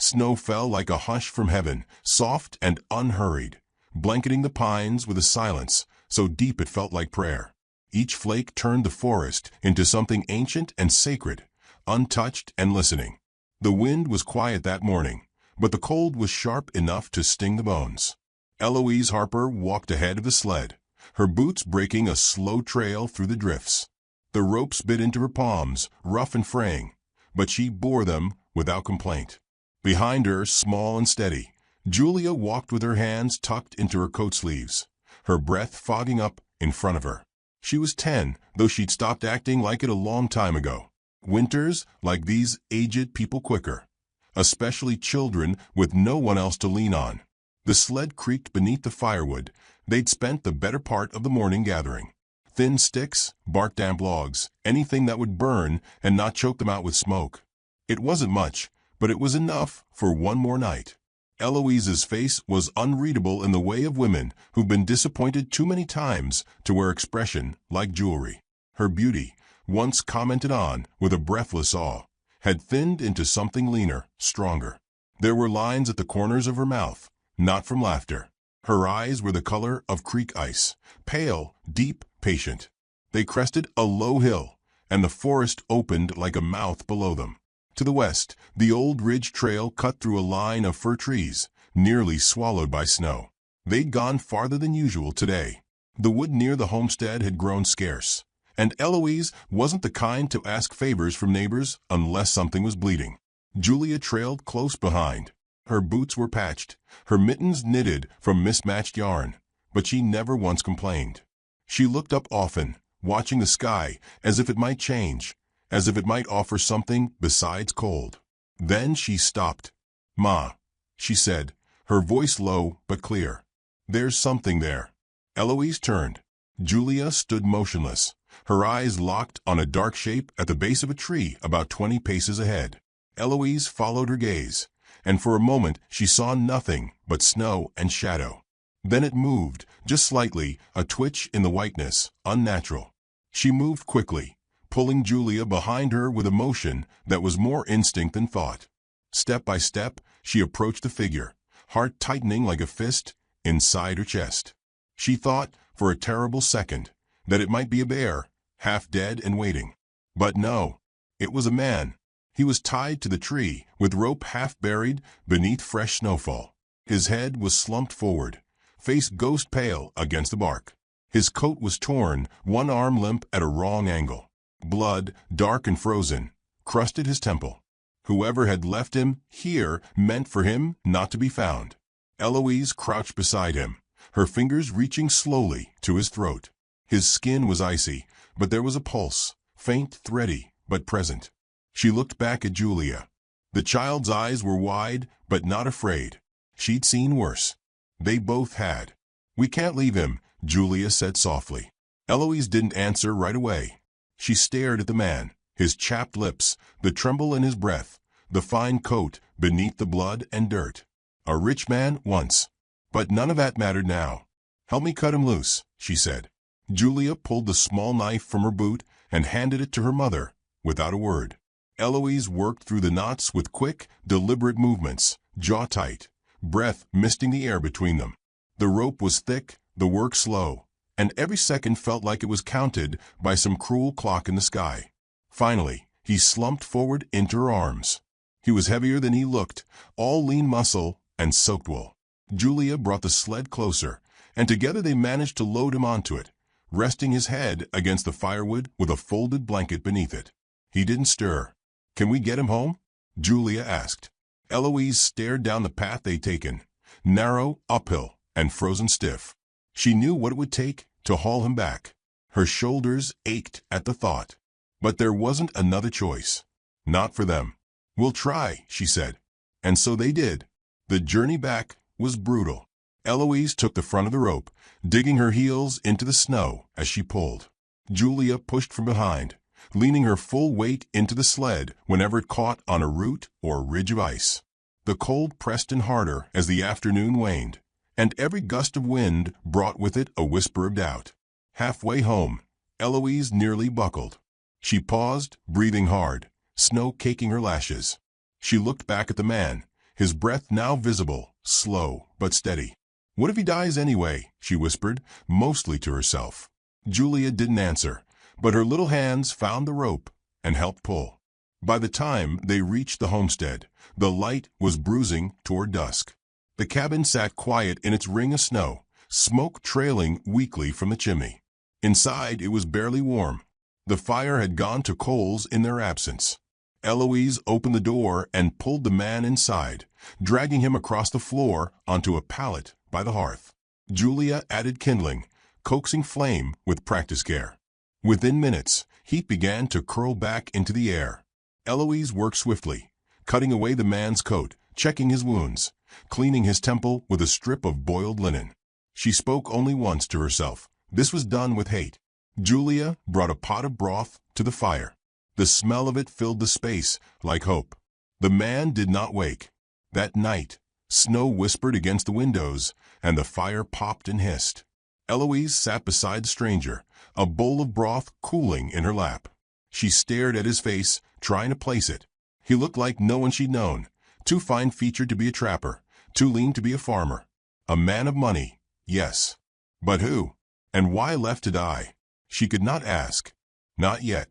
Snow fell like a hush from heaven, soft and unhurried, blanketing the pines with a silence so deep it felt like prayer. Each flake turned the forest into something ancient and sacred, untouched and listening. The wind was quiet that morning, but the cold was sharp enough to sting the bones. Eloise Harper walked ahead of the sled, her boots breaking a slow trail through the drifts. The ropes bit into her palms, rough and fraying, but she bore them without complaint. Behind her, small and steady, Julia walked with her hands tucked into her coat sleeves, her breath fogging up in front of her. She was 10, though she'd stopped acting like it a long time ago. Winters like these aged people quicker, especially children with no one else to lean on. The sled creaked beneath the firewood they'd spent the better part of the morning gathering. Thin sticks, bark-damp logs, anything that would burn and not choke them out with smoke. It wasn't much, but it was enough for one more night. Eloise's face was unreadable in the way of women who've been disappointed too many times to wear expression like jewelry. Her beauty, once commented on with a breathless awe, had thinned into something leaner, stronger. There were lines at the corners of her mouth, not from laughter. Her eyes were the color of creek ice, pale, deep, patient. They crested a low hill, and the forest opened like a mouth below them. To the west, the old ridge trail cut through a line of fir trees, nearly swallowed by snow. They'd gone farther than usual today. The wood near the homestead had grown scarce, and Eloise wasn't the kind to ask favors from neighbors unless something was bleeding. Julia trailed close behind. Her boots were patched, her mittens knitted from mismatched yarn, but she never once complained. She looked up often, watching the sky as if it might change, as if it might offer something besides cold. Then she stopped. "Ma," she said, her voice low but clear. "There's something there." Eloise turned. Julia stood motionless, her eyes locked on a dark shape at the base of a tree about 20 paces ahead. Eloise followed her gaze, and for a moment she saw nothing but snow and shadow. Then it moved, just slightly, a twitch in the whiteness, unnatural. She moved quickly, pulling Julia behind her with a motion that was more instinct than thought. Step by step, she approached the figure, heart tightening like a fist inside her chest. She thought, for a terrible second, that it might be a bear, half dead and waiting. But no, it was a man. He was tied to the tree, with rope half buried beneath fresh snowfall. His head was slumped forward, face ghost pale against the bark. His coat was torn, one arm limp at a wrong angle. Blood, dark and frozen, crusted his temple. Whoever had left him here meant for him not to be found. Eloise crouched beside him, her fingers reaching slowly to his throat. His skin was icy, but there was a pulse, faint, thready, but present. She looked back at Julia. The child's eyes were wide, but not afraid. She'd seen worse. They both had. "We can't leave him," Julia said softly. Eloise didn't answer right away. She stared at the man, his chapped lips, the tremble in his breath, the fine coat beneath the blood and dirt. A rich man once, but none of that mattered now. "Help me cut him loose," she said. Julia pulled the small knife from her boot and handed it to her mother, without a word. Eloise worked through the knots with quick, deliberate movements, jaw tight, breath misting the air between them. The rope was thick, the work slow, and every second felt like it was counted by some cruel clock in the sky. Finally, he slumped forward into her arms. He was heavier than he looked, all lean muscle and soaked wool. Julia brought the sled closer, and together they managed to load him onto it, resting his head against the firewood with a folded blanket beneath it. He didn't stir. "Can we get him home?" Julia asked. Eloise stared down the path they'd taken, narrow, uphill, and frozen stiff. She knew what it would take to haul him back. Her shoulders ached at the thought. But there wasn't another choice. Not for them. "We'll try," she said. And so they did. The journey back was brutal. Eloise took the front of the rope, digging her heels into the snow as she pulled. Julia pushed from behind, leaning her full weight into the sled whenever it caught on a root or ridge of ice. The cold pressed in harder as the afternoon waned, and every gust of wind brought with it a whisper of doubt. Halfway home, Eloise nearly buckled. She paused, breathing hard, snow caking her lashes. She looked back at the man, his breath now visible, slow but steady. "What if he dies anyway?" she whispered, mostly to herself. Julia didn't answer, but her little hands found the rope and helped pull. By the time they reached the homestead, the light was bruising toward dusk. The cabin sat quiet in its ring of snow, smoke trailing weakly from the chimney. Inside it was barely warm. The fire had gone to coals in their absence. Eloise opened the door and pulled the man inside, dragging him across the floor onto a pallet by the hearth. Julia added kindling, coaxing flame with practiced care. Within minutes, heat began to curl back into the air. Eloise worked swiftly, cutting away the man's coat, checking his wounds, cleaning his temple with a strip of boiled linen. She spoke only once to herself. This was done with hate. Julia brought a pot of broth to the fire. The smell of it filled the space like hope. The man did not wake. That night, snow whispered against the windows, and the fire popped and hissed. Eloise sat beside the stranger, a bowl of broth cooling in her lap. She stared at his face, trying to place it. He looked like no one she'd known, too fine-featured to be a trapper, too lean to be a farmer. A man of money, yes. But who? And why left to die? She could not ask. Not yet.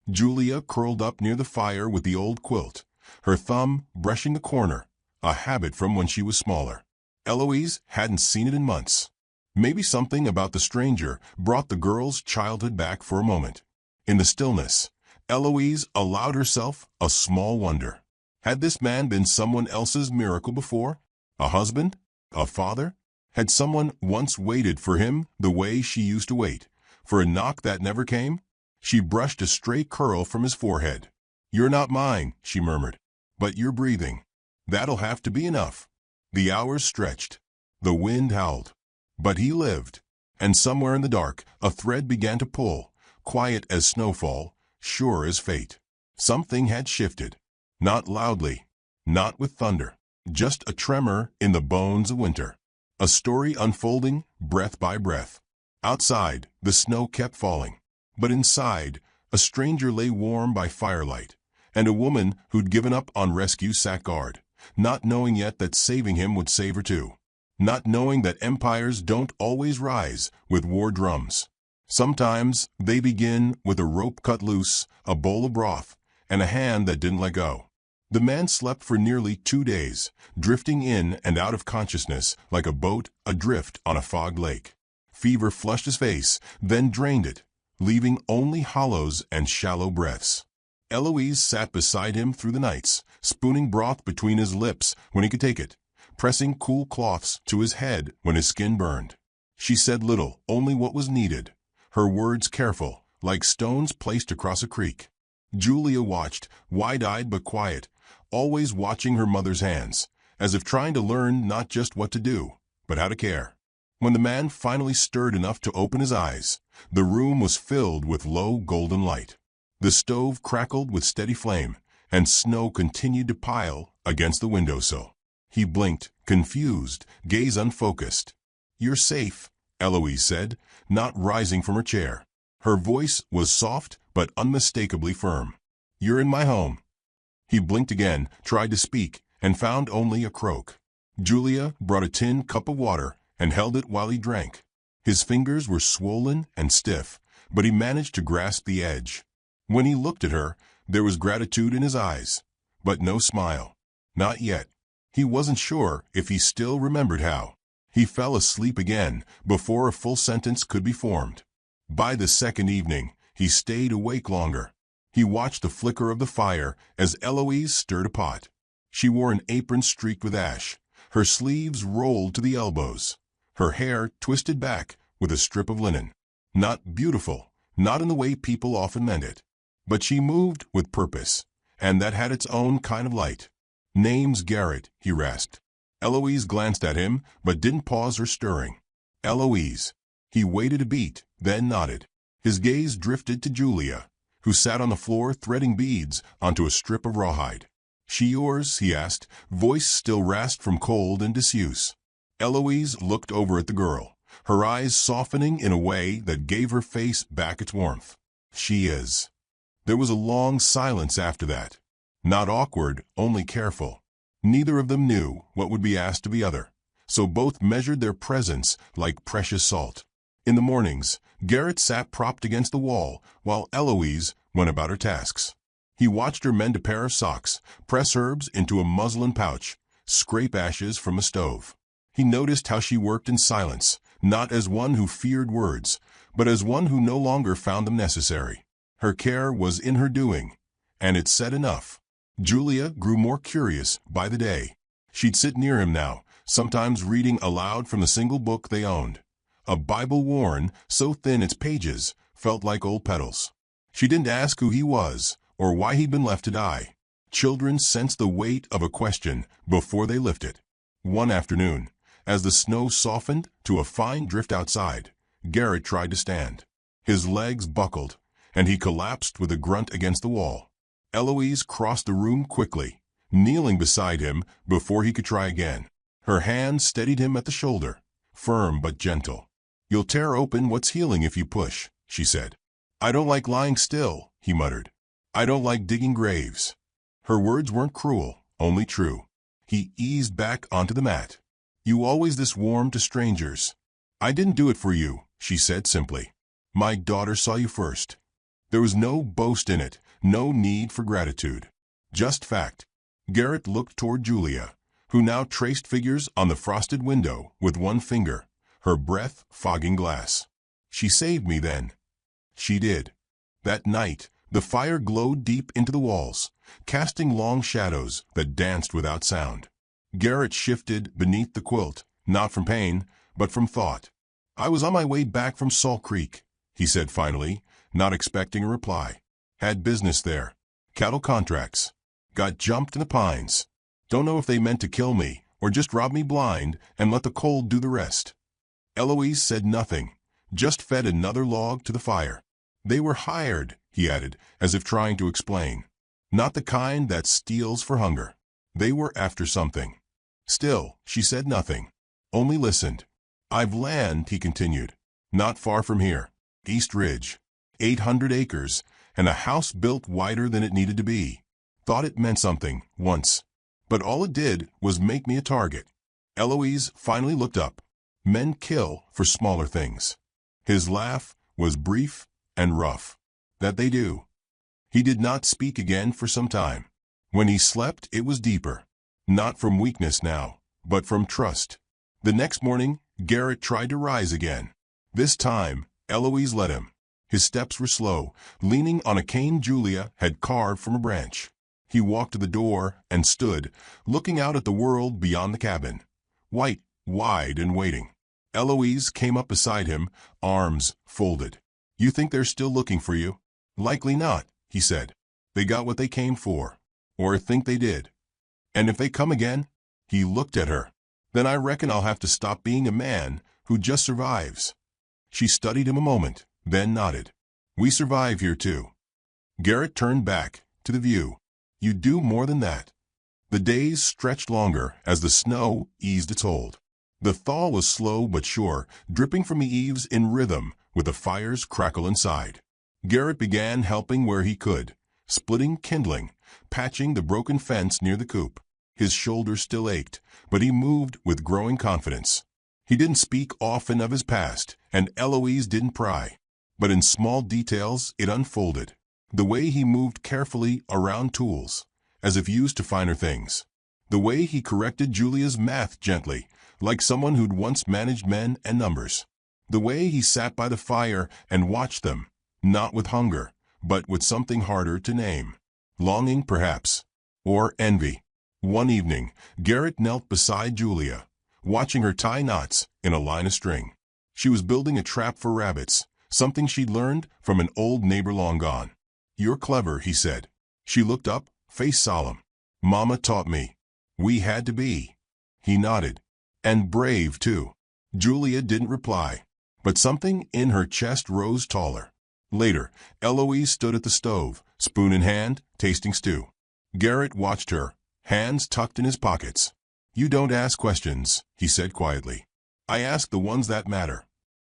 Julia curled up near the fire with the old quilt, her thumb brushing the corner, a habit from when she was smaller. Eloise hadn't seen it in months. Maybe something about the stranger brought the girl's childhood back for a moment. In the stillness, Eloise allowed herself a small wonder. Had this man been someone else's miracle before? A husband? A father? Had someone once waited for him the way she used to wait, for a knock that never came? She brushed a stray curl from his forehead. "You're not mine," she murmured, "but you're breathing. That'll have to be enough." The hours stretched. The wind howled. But he lived. And somewhere in the dark, a thread began to pull, quiet as snowfall, sure as fate. Something had shifted. Not loudly, not with thunder, just a tremor in the bones of winter. A story unfolding, breath by breath. Outside, the snow kept falling. But inside, a stranger lay warm by firelight, and a woman who'd given up on rescue sat guard, not knowing yet that saving him would save her too. Not knowing that empires don't always rise with war drums. Sometimes they begin with a rope cut loose, a bowl of broth, and a hand that didn't let go. The man slept for nearly 2 days, drifting in and out of consciousness like a boat adrift on a fogged lake. Fever flushed his face, then drained it, leaving only hollows and shallow breaths. Eloise sat beside him through the nights, spooning broth between his lips when he could take it, pressing cool cloths to his head when his skin burned. She said little, only what was needed, her words careful, like stones placed across a creek. Julia watched, wide-eyed but quiet, always watching her mother's hands, as if trying to learn not just what to do, but how to care. When the man finally stirred enough to open his eyes, the room was filled with low golden light. The stove crackled with steady flame, and snow continued to pile against the windowsill. He blinked, confused, gaze unfocused. "You're safe," Eloise said, not rising from her chair. Her voice was soft but unmistakably firm. "You're in my home." He blinked again, tried to speak, and found only a croak. Julia brought a tin cup of water and held it while he drank. His fingers were swollen and stiff, but he managed to grasp the edge. When he looked at her, there was gratitude in his eyes, but no smile. Not yet. He wasn't sure if he still remembered how. He fell asleep again before a full sentence could be formed. By the second evening, he stayed awake longer. He watched the flicker of the fire as Eloise stirred a pot. She wore an apron streaked with ash, her sleeves rolled to the elbows, her hair twisted back with a strip of linen. Not beautiful, not in the way people often meant it. But she moved with purpose, and that had its own kind of light. "Name's Garrett," he rasped. Eloise glanced at him, but didn't pause her stirring. "Eloise." He waited a beat, then nodded. His gaze drifted to Julia, who sat on the floor threading beads onto a strip of rawhide. "She yours?" he asked, voice still rasped from cold and disuse. Eloise looked over at the girl, her eyes softening in a way that gave her face back its warmth. "She is." There was a long silence after that. Not awkward, only careful. Neither of them knew what would be asked of the other, so both measured their presence like precious salt. In the mornings, Garrett sat propped against the wall while Eloise went about her tasks. He watched her mend a pair of socks, press herbs into a muslin pouch, scrape ashes from a stove. He noticed how she worked in silence, not as one who feared words, but as one who no longer found them necessary. Her care was in her doing, and it said enough. Julia grew more curious by the day. She'd sit near him now, sometimes reading aloud from the single book they owned. A Bible worn, so thin its pages felt like old petals. She didn't ask who he was, or why he'd been left to die. Children sense the weight of a question before they lift it. One afternoon, as the snow softened to a fine drift outside, Garrett tried to stand. His legs buckled, and he collapsed with a grunt against the wall. Eloise crossed the room quickly, kneeling beside him before he could try again. Her hand steadied him at the shoulder, firm but gentle. "You'll tear open what's healing if you push," she said. "I don't like lying still," he muttered. "I don't like digging graves." Her words weren't cruel, only true. He eased back onto the mat. "You always this warm to strangers." "I didn't do it for you," she said simply. "My daughter saw you first." There was no boast in it, no need for gratitude. Just fact. Garrett looked toward Julia, who now traced figures on the frosted window with one finger, her breath fogging glass. "She saved me then." She did. That night, the fire glowed deep into the walls, casting long shadows that danced without sound. Garrett shifted beneath the quilt, not from pain, but from thought. "I was on my way back from Salt Creek," he said finally, not expecting a reply. "Had business there. Cattle contracts. Got jumped in the pines. Don't know if they meant to kill me or just rob me blind and let the cold do the rest." Eloise said nothing, just fed another log to the fire. "They were hired," he added, as if trying to explain. "Not the kind that steals for hunger. They were after something." Still, she said nothing, only listened. "I've land," he continued, "not far from here. East Ridge. 800 acres, and a house built wider than it needed to be. Thought it meant something, once. But all it did was make me a target." Eloise finally looked up. Men kill for smaller things. His laugh was brief and rough. "That they do." He did not speak again for some time. When he slept, it was deeper. Not from weakness now, but from trust. The next morning, Garrett tried to rise again. This time, Eloise led him. His steps were slow, leaning on a cane Julia had carved from a branch. He walked to the door and stood, looking out at the world beyond the cabin. White, wide, and waiting. Eloise came up beside him, arms folded. "You think they're still looking for you?" "Likely not," he said. "They got what they came for. Or think they did. And if they come again?" He looked at her. "Then I reckon I'll have to stop being a man who just survives." She studied him a moment, then nodded. "We survive here too." Garrett turned back to the view. "You do more than that." The days stretched longer as the snow eased its hold. The thaw was slow but sure, dripping from the eaves in rhythm with the fire's crackle inside. Garrett began helping where he could, splitting kindling, patching the broken fence near the coop. His shoulders still ached, but he moved with growing confidence. He didn't speak often of his past, and Eloise didn't pry. But in small details it unfolded. The way he moved carefully around tools, as if used to finer things. The way he corrected Julia's math gently, like someone who'd once managed men and numbers. The way he sat by the fire and watched them, not with hunger, but with something harder to name. Longing, perhaps. Or envy. One evening, Garrett knelt beside Julia, watching her tie knots in a line of string. She was building a trap for rabbits, something she'd learned from an old neighbor long gone. "You're clever," he said. She looked up, face solemn. "Mama taught me. We had to be." He nodded. "And brave, too." Julia didn't reply, but something in her chest rose taller. Later, Eloise stood at the stove, spoon in hand, tasting stew. Garrett watched her, hands tucked in his pockets. "You don't ask questions," he said quietly. "I ask the ones that matter."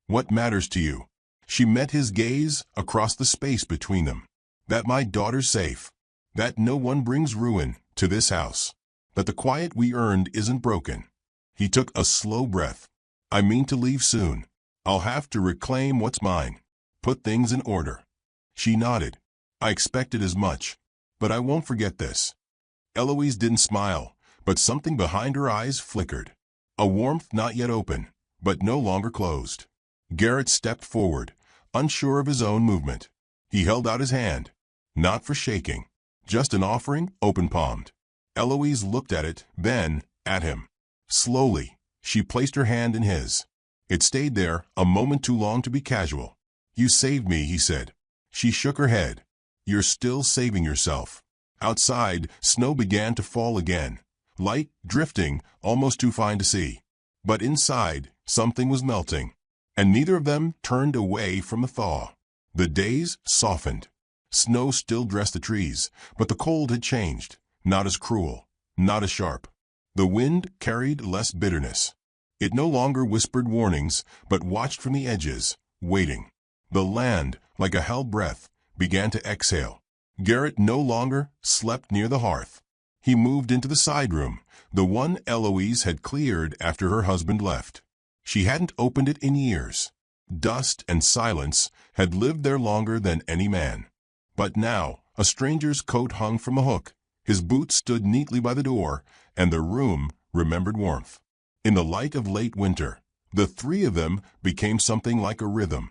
"What matters to you?" She met his gaze across the space between them. "That my daughter's safe. That no one brings ruin to this house. that the quiet we earned isn't broken. He took a slow breath. I mean to leave soon. I'll have to reclaim what's mine. Put things in order. She nodded. I expected as much. But I won't forget this. Eloise didn't smile, but something behind her eyes flickered. A warmth not yet open, but no longer closed. Garrett stepped forward, unsure of his own movement. He held out his hand. Not for shaking. Just an offering, open-palmed. Eloise looked at it, then at him. Slowly, she placed her hand in his. It stayed there, a moment too long to be casual. You saved me, he said. She shook her head. You're still saving yourself. Outside, snow began to fall again. Light, drifting, almost too fine to see. But inside, something was melting. And neither of them turned away from the thaw. The days softened. Snow still dressed the trees, but the cold had changed. Not as cruel, not as sharp. The wind carried less bitterness. It no longer whispered warnings, but watched from the edges, waiting. The land, like a held breath, began to exhale. Garrett no longer slept near the hearth. He moved into the side room, the one Eloise had cleared after her husband left. She hadn't opened it in years. Dust and silence had lived there longer than any man. But now, a stranger's coat hung from a hook. His boots stood neatly by the door, and the room remembered warmth. In the light of late winter, the three of them became something like a rhythm.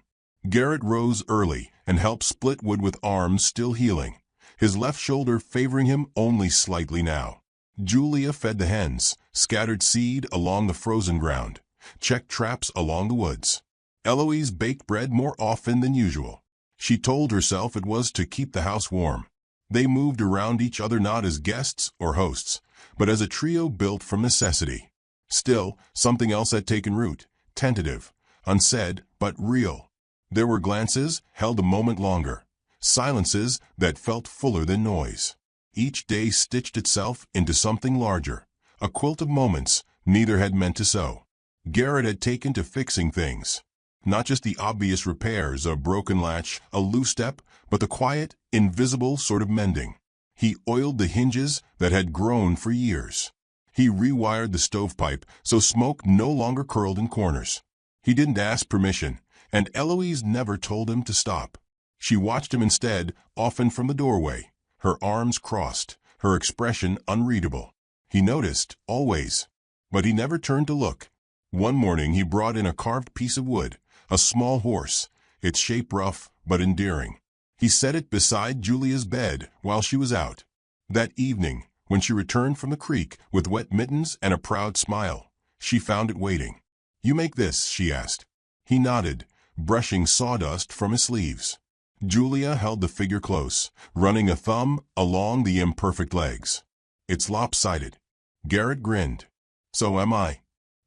Garrett rose early and helped split wood with arms still healing, his left shoulder favoring him only slightly now. Julia fed the hens, scattered seed along the frozen ground, checked traps along the woods. Eloise baked bread more often than usual. She told herself it was to keep the house warm. They moved around each other not as guests or hosts, but as a trio built from necessity. Still, something else had taken root, tentative, unsaid, but real. There were glances held a moment longer, silences that felt fuller than noise. Each day stitched itself into something larger, a quilt of moments neither had meant to sew. Garrett had taken to fixing things. Not just the obvious repairs, a broken latch, a loose step, but the quiet, invisible sort of mending. He oiled the hinges that had grown for years. He rewired the stovepipe so smoke no longer curled in corners. He didn't ask permission, and Eloise never told him to stop. She watched him instead, often from the doorway, her arms crossed, her expression unreadable. He noticed, always, but he never turned to look. One morning he brought in a carved piece of wood, a small horse, its shape rough but endearing. He set it beside Julia's bed while she was out. That evening, when she returned from the creek with wet mittens and a proud smile, she found it waiting. You make this, she asked. He nodded, brushing sawdust from his sleeves. Julia held the figure close, running a thumb along the imperfect legs. It's lopsided. Garrett grinned. So am I.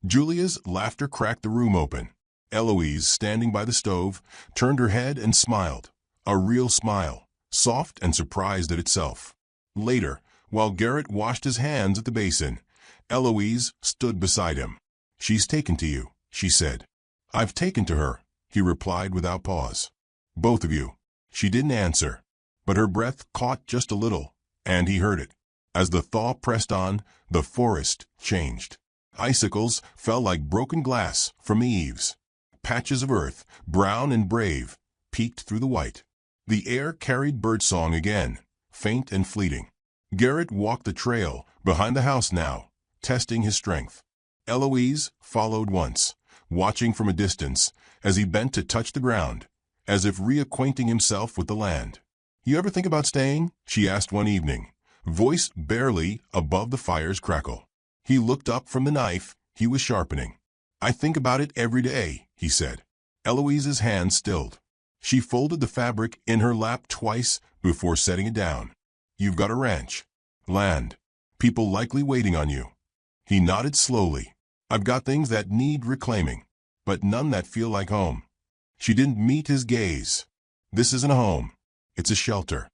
Julia's laughter cracked the room open. Eloise, standing by the stove, turned her head and smiled. A real smile, soft and surprised at itself. Later, while Garrett washed his hands at the basin, Eloise stood beside him. She's taken to you, she said. I've taken to her, he replied without pause. Both of you. She didn't answer, but her breath caught just a little, and he heard it. As the thaw pressed on, the forest changed. Icicles fell like broken glass from the eaves. Patches of earth, brown and brave, peeked through the white. The air carried birdsong again, faint and fleeting. Garrett walked the trail behind the house now, testing his strength. Eloise followed once, watching from a distance as he bent to touch the ground, as if reacquainting himself with the land. You ever think about staying? She asked one evening, voice barely above the fire's crackle. He looked up from the knife he was sharpening. I think about it every day, he said. Eloise's hand stilled. She folded the fabric in her lap twice before setting it down. You've got a ranch, land, people likely waiting on you. He nodded slowly. I've got things that need reclaiming, but none that feel like home. She didn't meet his gaze. This isn't a home. It's a shelter.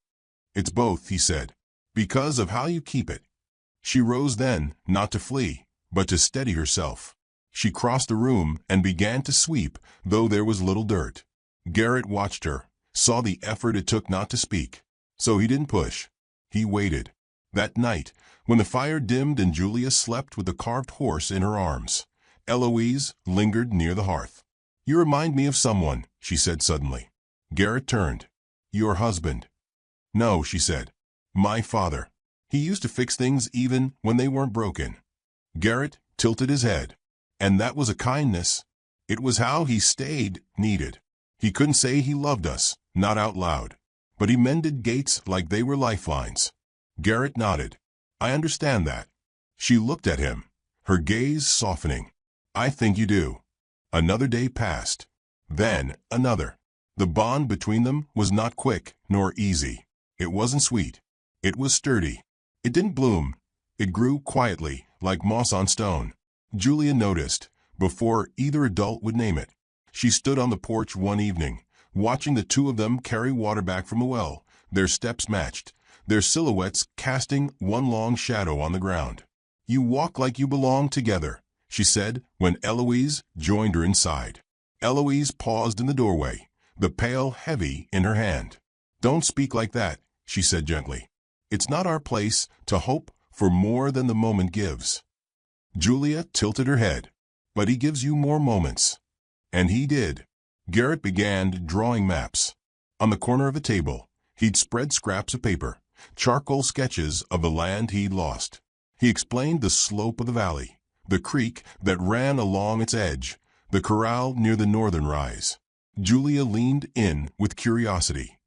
It's both, he said, because of how you keep it. She rose then, not to flee, but to steady herself. She crossed the room and began to sweep, though there was little dirt. Garrett watched her, saw the effort it took not to speak. So he didn't push. He waited. That night, when the fire dimmed and Julia slept with the carved horse in her arms, Eloise lingered near the hearth. "You remind me of someone," she said suddenly. Garrett turned. "Your husband." "No," she said. "My father. He used to fix things even when they weren't broken." Garrett tilted his head. "And that was a kindness. It was how he stayed needed. He couldn't say he loved us, not out loud. But he mended gates like they were lifelines." Garrett nodded. "I understand that." She looked at him, her gaze softening. "I think you do." Another day passed. Then another. The bond between them was not quick nor easy. It wasn't sweet. It was sturdy. It didn't bloom. It grew quietly, like moss on stone. Julia noticed, before either adult would name it. She stood on the porch one evening, watching the two of them carry water back from the well. Their steps matched, their silhouettes casting one long shadow on the ground. "You walk like you belong together," she said when Eloise joined her inside. Eloise paused in the doorway, the pail heavy in her hand. "Don't speak like that," she said gently. "It's not our place to hope for more than the moment gives." Julia tilted her head. "But he gives you more moments." And he did. Garrett began drawing maps. On the corner of a table, he'd spread scraps of paper, charcoal sketches of the land he'd lost. He explained the slope of the valley, the creek that ran along its edge, the corral near the northern rise. Julia leaned in with curiosity.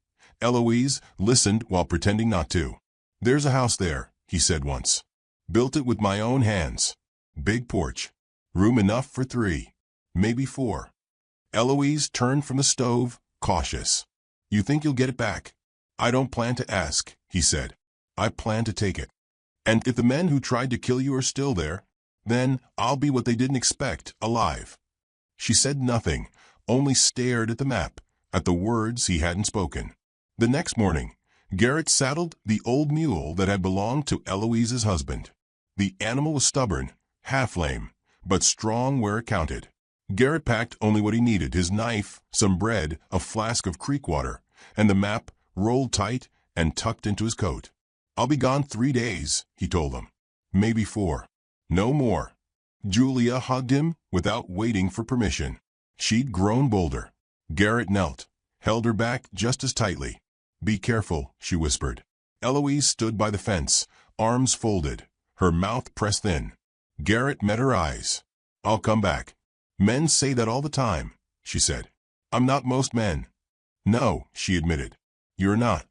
Eloise listened while pretending not to. "There's a house there," he said once. "Built it with my own hands. Big porch. Room enough for 3, maybe 4. Eloise turned from the stove, cautious. "You think you'll get it back?" "I don't plan to ask," he said. "I plan to take it. And if the men who tried to kill you are still there, then I'll be what they didn't expect, alive." She said nothing, only stared at the map, at the words he hadn't spoken. The next morning, Garrett saddled the old mule that had belonged to Eloise's husband. The animal was stubborn, half-lame, but strong where it counted. Garrett packed only what he needed, his knife, some bread, a flask of creek water, and the map rolled tight and tucked into his coat. "I'll be gone 3 days," he told them. "Maybe 4. No more." Julia hugged him without waiting for permission. She'd grown bolder. Garrett knelt, held her back just as tightly. "Be careful," she whispered. Eloise stood by the fence, arms folded, her mouth pressed thin. Garrett met her eyes. "I'll come back." "Men say that all the time," she said. "I'm not most men." "No," she admitted. "You're not."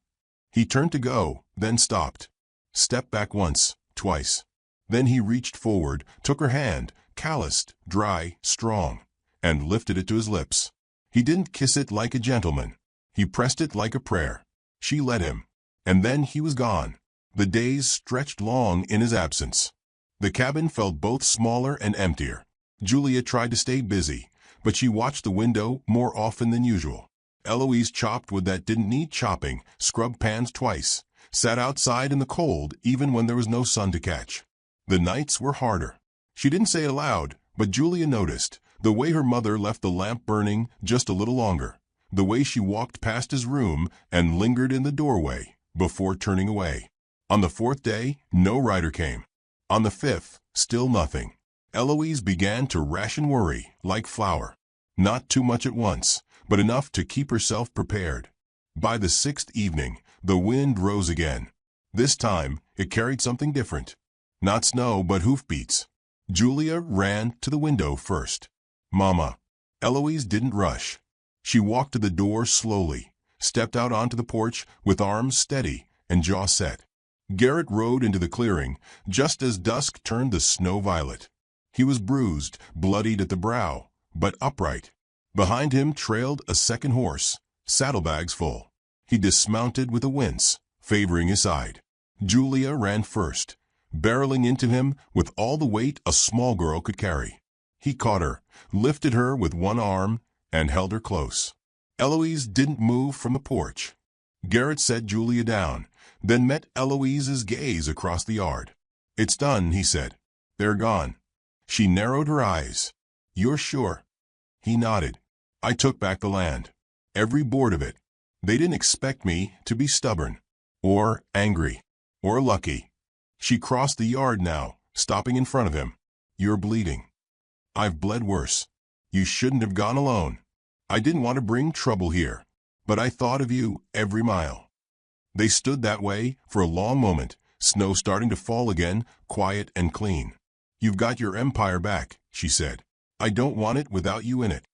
He turned to go, then stopped. Stepped back once, twice. Then he reached forward, took her hand, calloused, dry, strong, and lifted it to his lips. He didn't kiss it like a gentleman. He pressed it like a prayer. She let him. And then he was gone. The days stretched long in his absence. The cabin felt both smaller and emptier. Julia tried to stay busy, but she watched the window more often than usual. Eloise chopped wood that didn't need chopping, scrubbed pans twice, sat outside in the cold even when there was no sun to catch. The nights were harder. She didn't say it aloud, but Julia noticed the way her mother left the lamp burning just a little longer, the way she walked past his room and lingered in the doorway before turning away. On the 4th day, no rider came. On the 5th, still nothing. Eloise began to ration worry, like flour. Not too much at once, but enough to keep herself prepared. By the 6th evening, the wind rose again. This time, it carried something different. Not snow, but hoofbeats. Julia ran to the window first. "Mama." Eloise didn't rush. She walked to the door slowly, stepped out onto the porch with arms steady and jaw set. Garrett rode into the clearing just as dusk turned the snow violet. He was bruised, bloodied at the brow, but upright. Behind him trailed a second horse, saddlebags full. He dismounted with a wince, favoring his side. Julia ran first, barreling into him with all the weight a small girl could carry. He caught her, lifted her with one arm, and held her close. Eloise didn't move from the porch. Garrett set Julia down, then met Eloise's gaze across the yard. "It's done," he said. "They're gone." She narrowed her eyes. "You're sure?" He nodded. "I took back the land. Every board of it. They didn't expect me to be stubborn, or angry, or lucky. She crossed the yard now, stopping in front of him. "You're bleeding." "I've bled worse." "You shouldn't have gone alone." "I didn't want to bring trouble here, but I thought of you every mile." They stood that way for a long moment, snow starting to fall again, quiet and clean. "You've got your empire back," she said. "I don't want it without you in it."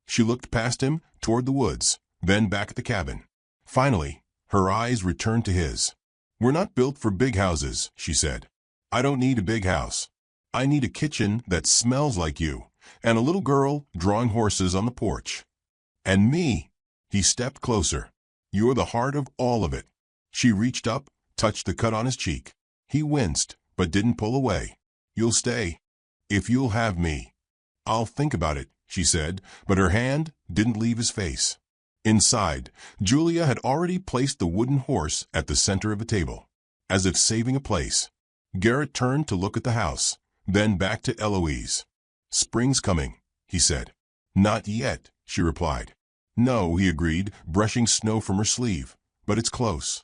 She looked past him, toward the woods, then back at the cabin. Finally, her eyes returned to his. "We're not built for big houses," she said. "I don't need a big house. I need a kitchen that smells like you, and a little girl drawing horses on the porch. And me." He stepped closer. "You're the heart of all of it." She reached up, touched the cut on his cheek. He winced, but didn't pull away. "You'll stay. If you'll have me." "I'll think about it," she said, but her hand didn't leave his face. Inside, Julia had already placed the wooden horse at the center of the table, as if saving a place. Garrett turned to look at the house, then back to Eloise. "Spring's coming," he said. "Not yet," she replied. "No," he agreed, brushing snow from her sleeve, "but it's close."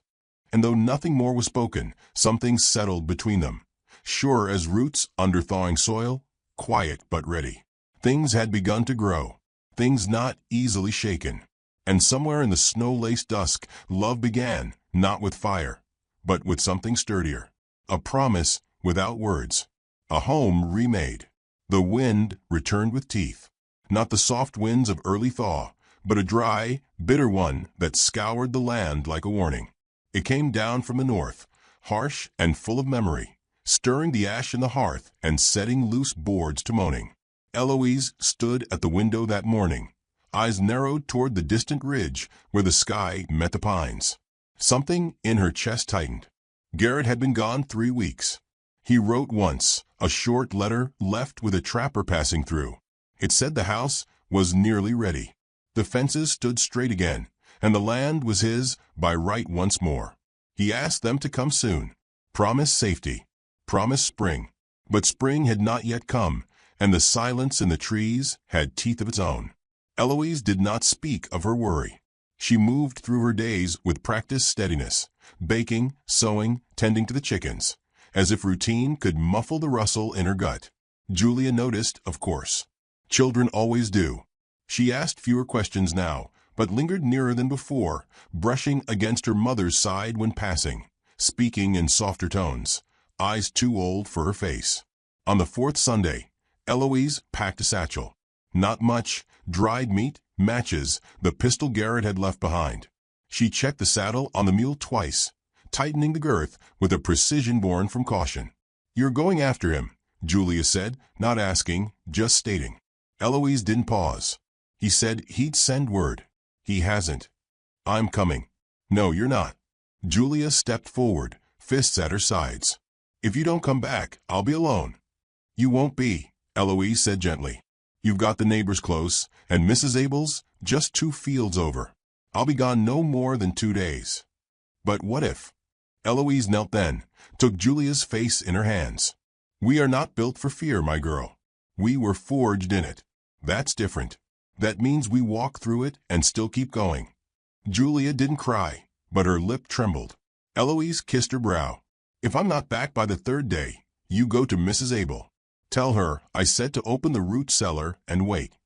And though nothing more was spoken, something settled between them. Sure as roots under thawing soil, quiet but ready. Things had begun to grow, things not easily shaken. And somewhere in the snow-laced dusk, love began, not with fire, but with something sturdier. A promise without words. A home remade. The wind returned with teeth. Not the soft winds of early thaw, but a dry, bitter one that scoured the land like a warning. It came down from the north, harsh and full of memory, stirring the ash in the hearth and setting loose boards to moaning. Eloise stood at the window that morning, eyes narrowed toward the distant ridge where the sky met the pines. Something in her chest tightened. Garrett had been gone 3 weeks. He wrote once, a short letter left with a trapper passing through. It said the house was nearly ready. The fences stood straight again, and the land was his by right once more. He asked them to come soon. Promise safety. Promise spring. But spring had not yet come, and the silence in the trees had teeth of its own. Eloise did not speak of her worry. She moved through her days with practiced steadiness, baking, sewing, tending to the chickens, as if routine could muffle the rustle in her gut. Julia noticed, of course. Children always do. She asked fewer questions now, but lingered nearer than before, brushing against her mother's side when passing, speaking in softer tones, eyes too old for her face. On the 4th Sunday, Eloise packed a satchel. Not much, dried meat, matches, the pistol Garrett had left behind. She checked the saddle on the mule twice, tightening the girth with a precision born from caution. "You're going after him," Julia said, not asking, just stating. Eloise didn't pause. "He said he'd send word." "He hasn't." "I'm coming." "No, you're not." Julia stepped forward, fists at her sides. "If you don't come back, I'll be alone." "You won't be," Eloise said gently. "You've got the neighbors close, and Mrs. Abel's just 2 fields over. I'll be gone no more than 2 days." "But what if?" Eloise knelt then, took Julia's face in her hands. "We are not built for fear, my girl. We were forged in it. That's different. That means we walk through it and still keep going." Julia didn't cry, but her lip trembled. Eloise kissed her brow. "If I'm not back by the 3rd day, you go to Mrs. Abel. Tell her I said to open the root cellar and wait."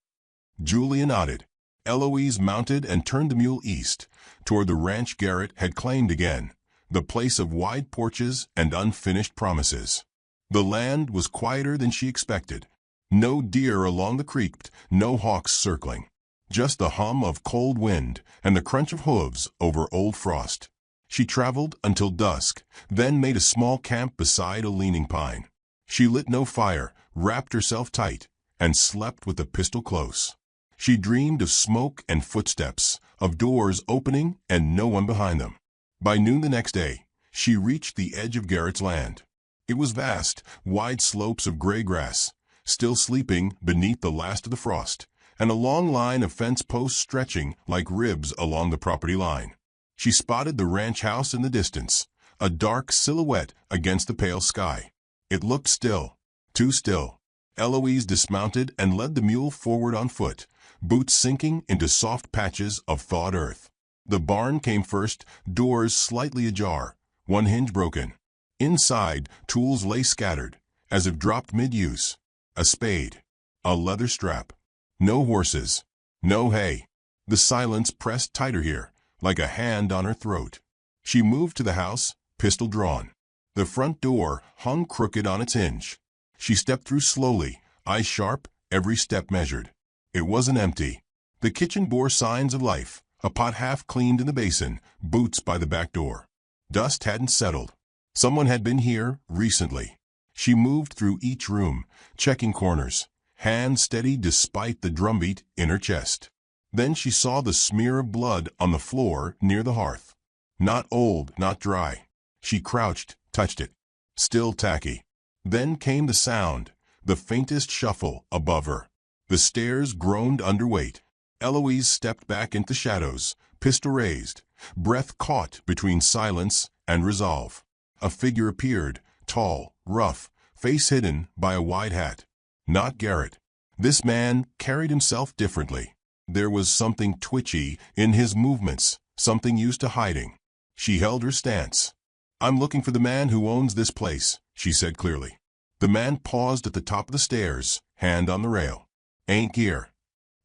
Julia nodded. Eloise mounted and turned the mule east, toward the ranch Garrett had claimed again, the place of wide porches and unfinished promises. The land was quieter than she expected. No deer along the creek, no hawks circling. Just the hum of cold wind and the crunch of hooves over old frost. She traveled until dusk, then made a small camp beside a leaning pine. She lit no fire, wrapped herself tight, and slept with the pistol close. She dreamed of smoke and footsteps, of doors opening and no one behind them. By noon the next day, she reached the edge of Garrett's land. It was vast, wide slopes of gray grass, still sleeping beneath the last of the frost, and a long line of fence posts stretching like ribs along the property line. She spotted the ranch house in the distance, a dark silhouette against the pale sky. It looked still, too still. Eloise dismounted and led the mule forward on foot, boots sinking into soft patches of thawed earth. The barn came first, doors slightly ajar, one hinge broken. Inside, tools lay scattered, as if dropped mid-use. A spade. A leather strap. No horses. No hay. The silence pressed tighter here, like a hand on her throat. She moved to the house, pistol drawn. The front door hung crooked on its hinge. She stepped through slowly, eyes sharp, every step measured. It wasn't empty. The kitchen bore signs of life, a pot half cleaned in the basin, boots by the back door. Dust hadn't settled. Someone had been here recently. She moved through each room, checking corners, hands steady despite the drumbeat in her chest. Then she saw the smear of blood on the floor near the hearth. Not old, not dry. She crouched, touched it. Still tacky. Then came the sound, the faintest shuffle above her. The stairs groaned under weight. Eloise stepped back into shadows, pistol raised, breath caught between silence and resolve. A figure appeared, tall, rough, face hidden by a wide hat. Not Garrett. This man carried himself differently. There was something twitchy in his movements, something used to hiding. She held her stance. "I'm looking for the man who owns this place," she said clearly. The man paused at the top of the stairs, hand on the rail. "Ain't here."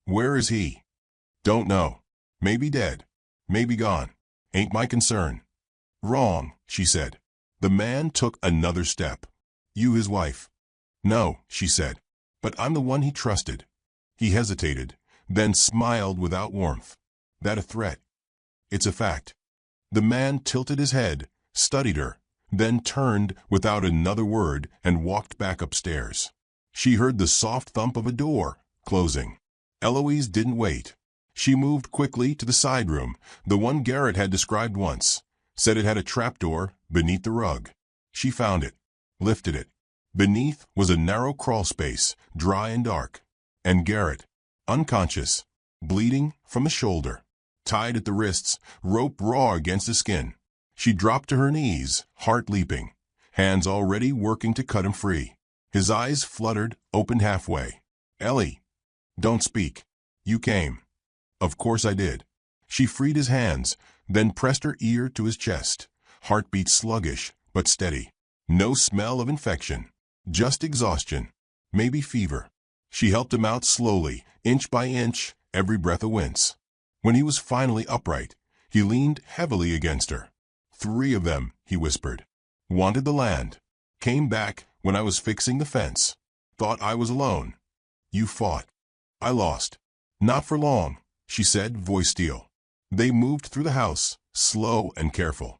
"Where is he?" "Don't know. Maybe dead. Maybe gone. Ain't my concern." "Wrong," she said. The man took another step. "You his wife?" "No," she said. "But I'm the one he trusted." He hesitated, then smiled without warmth. "That a threat?" "It's a fact." The man tilted his head, studied her, then turned without another word and walked back upstairs. She heard the soft thump of a door closing. Eloise didn't wait. She moved quickly to the side room, the one Garrett had described once, said it had a trapdoor beneath the rug. She found it, lifted it. Beneath was a narrow crawl space, dry and dark. And Garrett, unconscious, bleeding from the shoulder, tied at the wrists, rope raw against the skin. She dropped to her knees, heart leaping, hands already working to cut him free. His eyes fluttered, opened halfway. "Ellie." "Don't speak." "You came." "Of course I did." She freed his hands, then pressed her ear to his chest. Heartbeat sluggish, but steady. No smell of infection. Just exhaustion. Maybe fever. She helped him out slowly, inch by inch, every breath a wince. When he was finally upright, he leaned heavily against her. "3 of them," he whispered. "Wanted the land. Came back when I was fixing the fence. Thought I was alone. You fought. I lost." "Not for long," she said, voice steel. They moved through the house, slow and careful.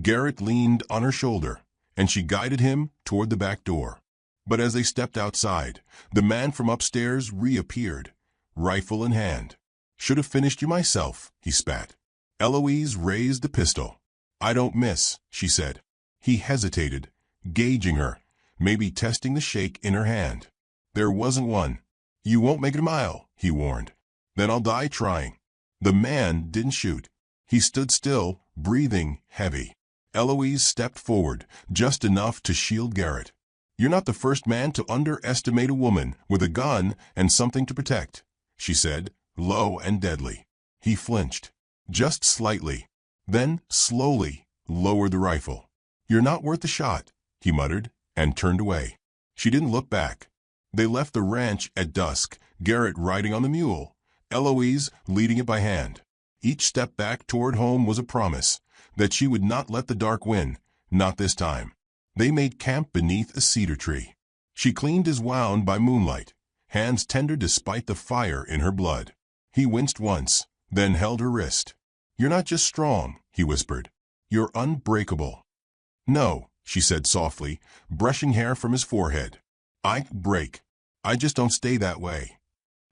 Garrett leaned on her shoulder, and she guided him toward the back door. But as they stepped outside, the man from upstairs reappeared, rifle in hand. "Should have finished you myself," he spat. Eloise raised the pistol. "I don't miss," she said. He hesitated, gauging her, maybe testing the shake in her hand. There wasn't one. "You won't make it a mile," he warned. "Then I'll die trying." The man didn't shoot. He stood still, breathing heavy. Eloise stepped forward, just enough to shield Garrett. "You're not the first man to underestimate a woman with a gun and something to protect," she said, low and deadly. He flinched, just slightly, then slowly lowered the rifle. "You're not worth a shot," he muttered, and turned away. She didn't look back. They left the ranch at dusk, Garrett riding on the mule, Eloise leading it by hand. Each step back toward home was a promise that she would not let the dark win, not this time. They made camp beneath a cedar tree. She cleaned his wound by moonlight, hands tender despite the fire in her blood. He winced once, then held her wrist. "You're not just strong," he whispered. "You're unbreakable." "No," she said softly, brushing hair from his forehead. "I break. I just don't stay that way."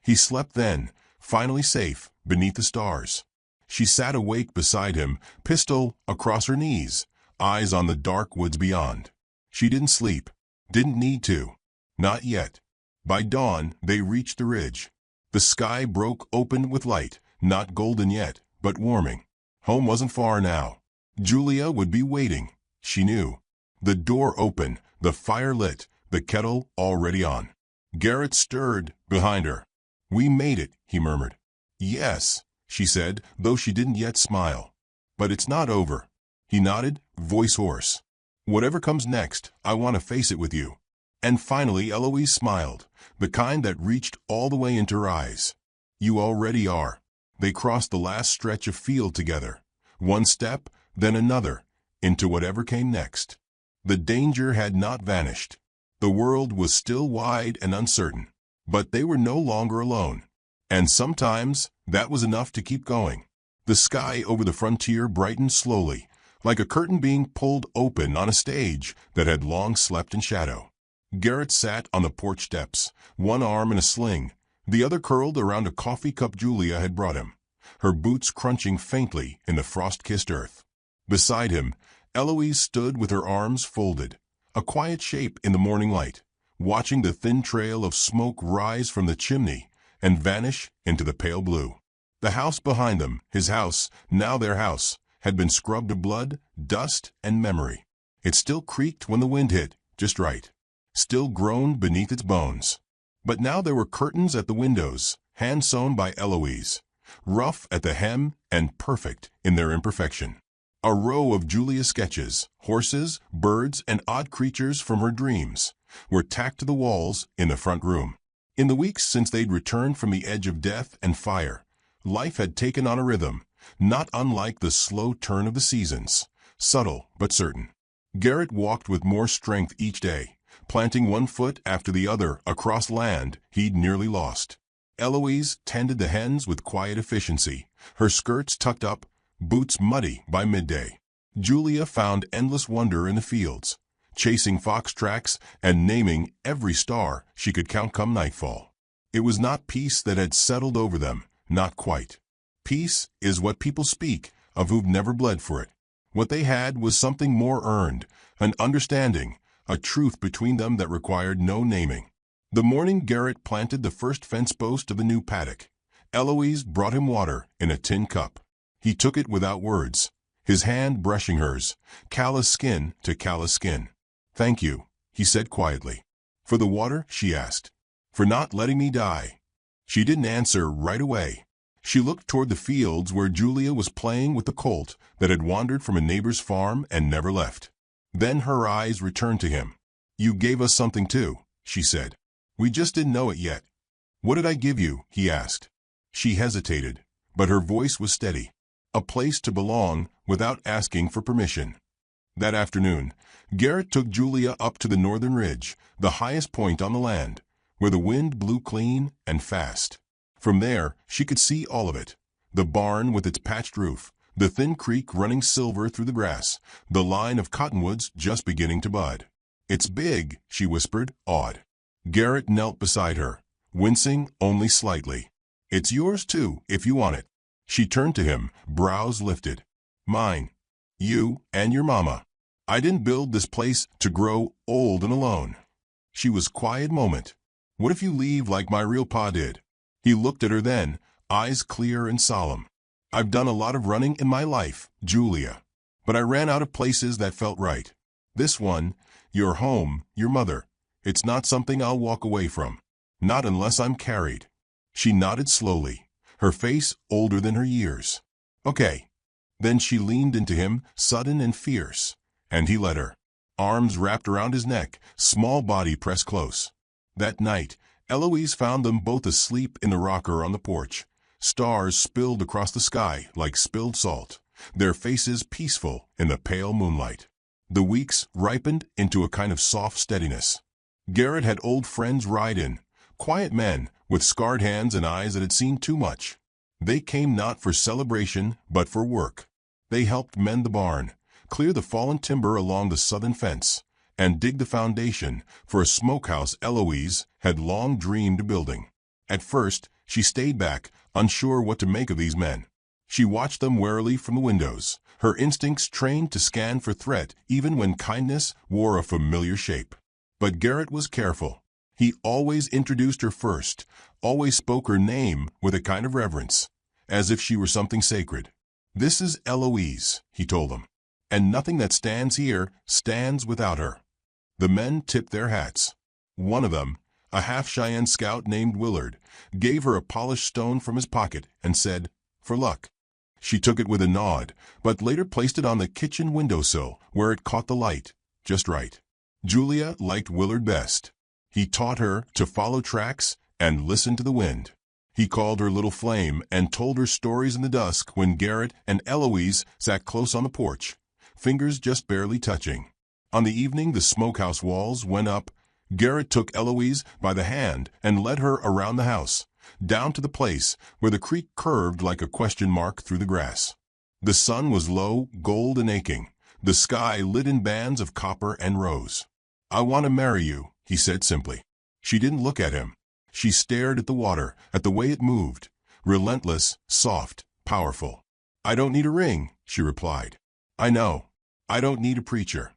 He slept then, finally safe, beneath the stars. She sat awake beside him, pistol across her knees, eyes on the dark woods beyond. She didn't sleep, didn't need to. Not yet. By dawn, they reached the ridge. The sky broke open with light, not golden yet, but warming. Home wasn't far now. Julia would be waiting, she knew. The door open, the fire lit, the kettle already on. Garrett stirred behind her. "We made it," he murmured. "Yes," she said, though she didn't yet smile. "But it's not over." He nodded, voice hoarse. Whatever comes next, I want to face it with you. And finally Eloise smiled, the kind that reached all the way into her eyes. You already are. They crossed the last stretch of field together. One step, then another, into whatever came next. The danger had not vanished. The world was still wide and uncertain, but they were no longer alone. And sometimes that was enough to keep going. The sky over the frontier brightened slowly, like a curtain being pulled open on a stage that had long slept in shadow. Garrett sat on the porch steps, one arm in a sling, the other curled around a coffee cup Julia had brought him, her boots crunching faintly in the frost-kissed earth. Beside him, Eloise stood with her arms folded, a quiet shape in the morning light, watching the thin trail of smoke rise from the chimney and vanish into the pale blue. The house behind them, his house, now their house, had been scrubbed of blood, dust, and memory. It still creaked when the wind hit, just right. Still groaned beneath its bones. But now there were curtains at the windows, hand-sewn by Eloise, rough at the hem and perfect in their imperfection. A row of Julia's sketches, horses, birds, and odd creatures from her dreams, were tacked to the walls in the front room. In the weeks since they'd returned from the edge of death and fire, life had taken on a rhythm, not unlike the slow turn of the seasons, subtle but certain. Garrett walked with more strength each day, planting one foot after the other across land he'd nearly lost. Eloise tended the hens with quiet efficiency, her skirts tucked up, boots muddy by midday. Julia found endless wonder in the fields, chasing fox tracks and naming every star she could count come nightfall. It was not peace that had settled over them, not quite. Peace is what people speak of who've never bled for it. What they had was something more earned, an understanding, a truth between them that required no naming. The morning Garrett planted the first fence post of the new paddock, Eloise brought him water in a tin cup. He took it without words, his hand brushing hers, callous skin to callous skin. "Thank you," he said quietly. "For the water?" she asked. "For not letting me die." She didn't answer right away. She looked toward the fields where Julia was playing with the colt that had wandered from a neighbor's farm and never left. Then her eyes returned to him. "You gave us something too," she said. "We just didn't know it yet." "What did I give you?" he asked. She hesitated, but her voice was steady. "A place to belong without asking for permission." That afternoon, Garrett took Julia up to the northern ridge, the highest point on the land, where the wind blew clean and fast. From there, she could see all of it. The barn with its patched roof, the thin creek running silver through the grass, the line of cottonwoods just beginning to bud. "It's big," she whispered, awed. Garrett knelt beside her, wincing only slightly. "It's yours too, if you want it." She turned to him, brows lifted. "Mine. You and your mama. I didn't build this place to grow old and alone." She was quiet a moment. "What if you leave like my real pa did?" He looked at her then, eyes clear and solemn. "I've done a lot of running in my life, Julia. But I ran out of places that felt right. This one, your home, your mother, it's not something I'll walk away from. Not unless I'm carried." She nodded slowly, her face older than her years. "Okay." Then she leaned into him, sudden and fierce, and he let her. Arms wrapped around his neck, small body pressed close. That night, Eloise found them both asleep in the rocker on the porch. Stars spilled across the sky like spilled salt, their faces peaceful in the pale moonlight. The weeks ripened into a kind of soft steadiness. Garrett had old friends ride in, quiet men with scarred hands and eyes that had seen too much. They came not for celebration, but for work. They helped mend the barn, clear the fallen timber along the southern fence, and dig the foundation for a smokehouse Eloise had long dreamed of building. At first, she stayed back, unsure what to make of these men. She watched them warily from the windows, her instincts trained to scan for threat even when kindness wore a familiar shape. But Garrett was careful. He always introduced her first, always spoke her name with a kind of reverence, as if she were something sacred. "This is Eloise," he told them, "and nothing that stands here stands without her." The men tipped their hats. One of them, a half-Cheyenne scout named Willard, gave her a polished stone from his pocket and said, "For luck." She took it with a nod, but later placed it on the kitchen windowsill where it caught the light, just right. Julia liked Willard best. He taught her to follow tracks and listen to the wind. He called her Little Flame and told her stories in the dusk when Garrett and Eloise sat close on the porch, fingers just barely touching. On the evening the smokehouse walls went up, Garrett took Eloise by the hand and led her around the house, down to the place where the creek curved like a question mark through the grass. The sun was low, gold and aching, the sky lit in bands of copper and rose. "I want to marry you," he said simply. She didn't look at him. She stared at the water, at the way it moved, relentless, soft, powerful. "I don't need a ring," she replied. "I know. I don't need a preacher."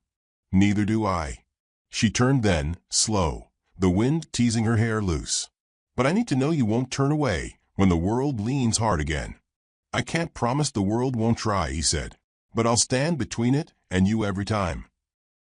"Neither do I." She turned then, slow, the wind teasing her hair loose. "But I need to know you won't turn away when the world leans hard again." "I can't promise the world won't try," he said, "but I'll stand between it and you every time."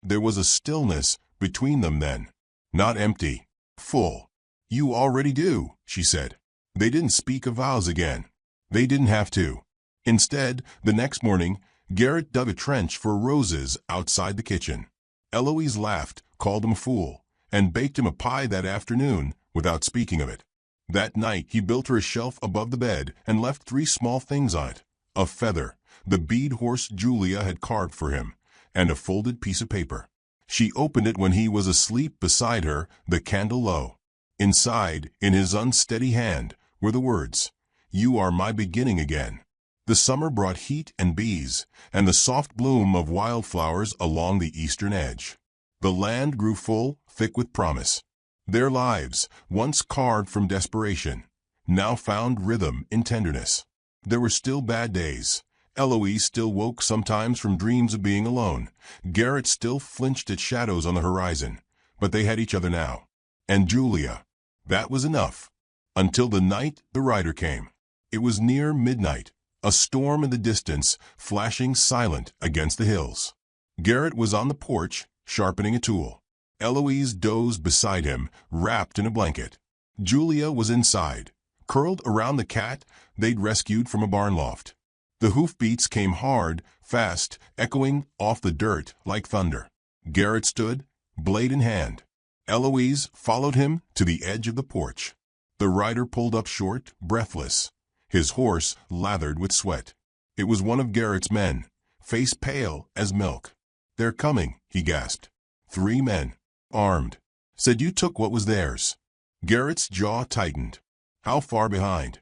There was a stillness between them then, not empty, full. "You already do," she said. They didn't speak of vows again. They didn't have to. Instead, the next morning, Garrett dug a trench for roses outside the kitchen. Eloise laughed, called him a fool, and baked him a pie that afternoon without speaking of it. That night he built her a shelf above the bed and left 3 small things on it: a feather, the bead horse Julia had carved for him, and a folded piece of paper. She opened it when he was asleep beside her, the candle low. Inside, in his unsteady hand, were the words, "You are my beginning again." The summer brought heat and bees, and the soft bloom of wildflowers along the eastern edge. The land grew full, thick with promise. Their lives, once carved from desperation, now found rhythm in tenderness. There were still bad days. Eloise still woke sometimes from dreams of being alone. Garrett still flinched at shadows on the horizon. But they had each other now. And Julia. That was enough. Until the night the rider came. It was near midnight, a storm in the distance, flashing silent against the hills. Garrett was on the porch, sharpening a tool. Eloise dozed beside him, wrapped in a blanket. Julia was inside, curled around the cat they'd rescued from a barn loft. The hoofbeats came hard, fast, echoing off the dirt like thunder. Garrett stood, blade in hand. Eloise followed him to the edge of the porch. The rider pulled up short, breathless, his horse lathered with sweat. It was one of Garrett's men, face pale as milk. "They're coming," he gasped. 3 men, armed. "Said you took what was theirs." Garrett's jaw tightened. "How far behind?"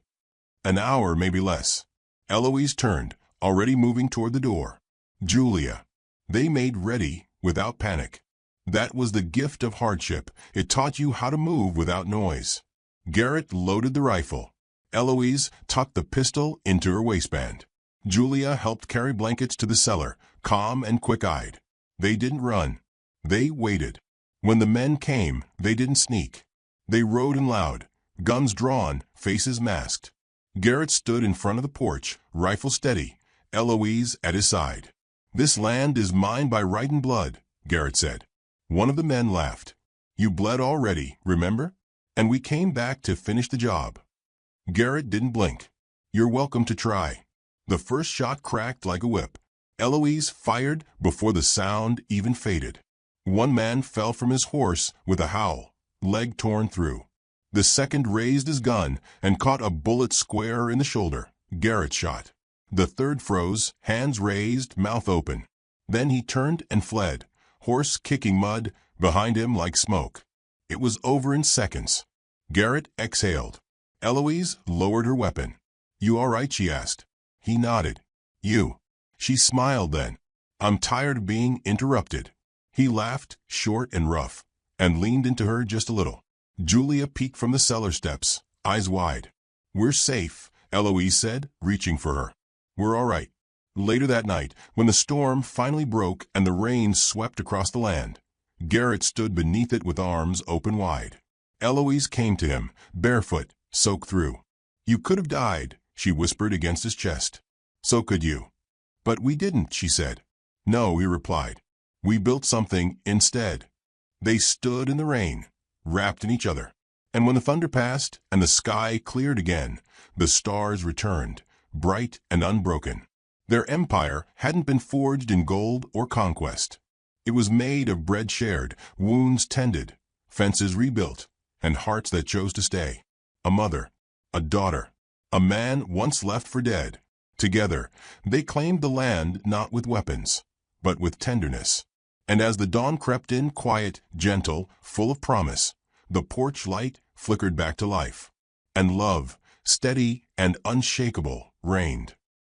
"An hour, maybe less." Eloise turned, already moving toward the door. Julia. They made ready without panic. That was the gift of hardship. It taught you how to move without noise. Garrett loaded the rifle. Eloise tucked the pistol into her waistband. Julia helped carry blankets to the cellar, calm and quick-eyed. They didn't run. They waited. When the men came, they didn't sneak. They rode in loud, guns drawn, faces masked. Garrett stood in front of the porch, rifle steady, Eloise at his side. "This land is mine by right and blood," Garrett said. One of the men laughed. "You bled already, remember? And we came back to finish the job." Garrett didn't blink. "You're welcome to try." The first shot cracked like a whip. Eloise fired before the sound even faded. One man fell from his horse with a howl, leg torn through. The second raised his gun and caught a bullet square in the shoulder. Garrett shot. The third froze, hands raised, mouth open. Then he turned and fled, horse kicking mud behind him like smoke. It was over in seconds. Garrett exhaled. Eloise lowered her weapon. "You all right?" she asked. He nodded. "You." She smiled then. "I'm tired of being interrupted." He laughed, short and rough, and leaned into her just a little. Julia peeked from the cellar steps, eyes wide. "We're safe," Eloise said, reaching for her. "We're all right." Later that night, when the storm finally broke and the rain swept across the land, Garrett stood beneath it with arms open wide. Eloise came to him, barefoot, soaked through. "You could have died," she whispered against his chest. "So could you." "But we didn't," she said. "No," he replied. "We built something instead." They stood in the rain, wrapped in each other. And when the thunder passed and the sky cleared again, the stars returned, bright and unbroken. Their empire hadn't been forged in gold or conquest. It was made of bread shared, wounds tended, fences rebuilt, and hearts that chose to stay. A mother, a daughter, a man once left for dead. Together, they claimed the land not with weapons, but with tenderness. And as the dawn crept in, quiet, gentle, full of promise, the porch light flickered back to life. And love, steady and unshakable, reigned.